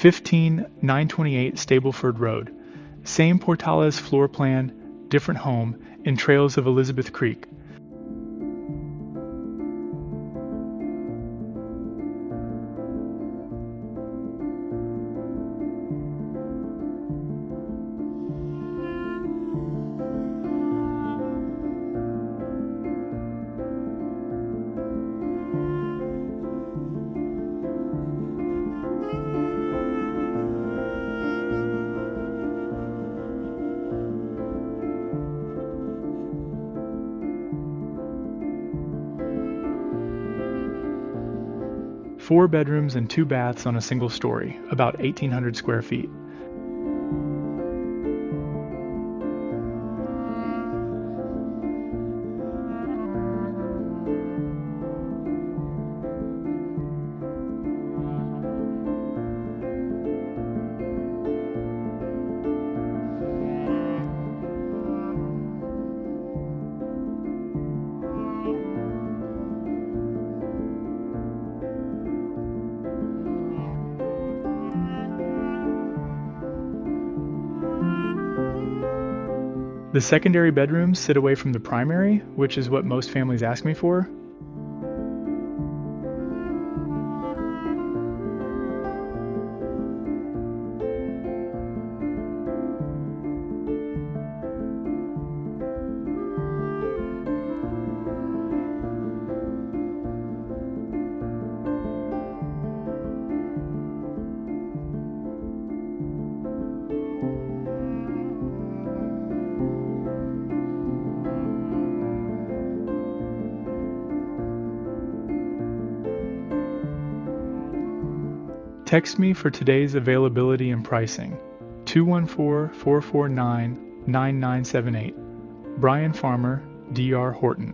15928 Stableford Road. Same Portales floor plan, different home, in Trails of Elizabeth Creek. Four bedrooms and 2 baths on a single story, about 1,800 square feet. The secondary bedrooms sit away from the primary, which is what most families ask me for. Text me for today's availability and pricing, 214-449-9978. Bryan Farmer, Dr. Horton.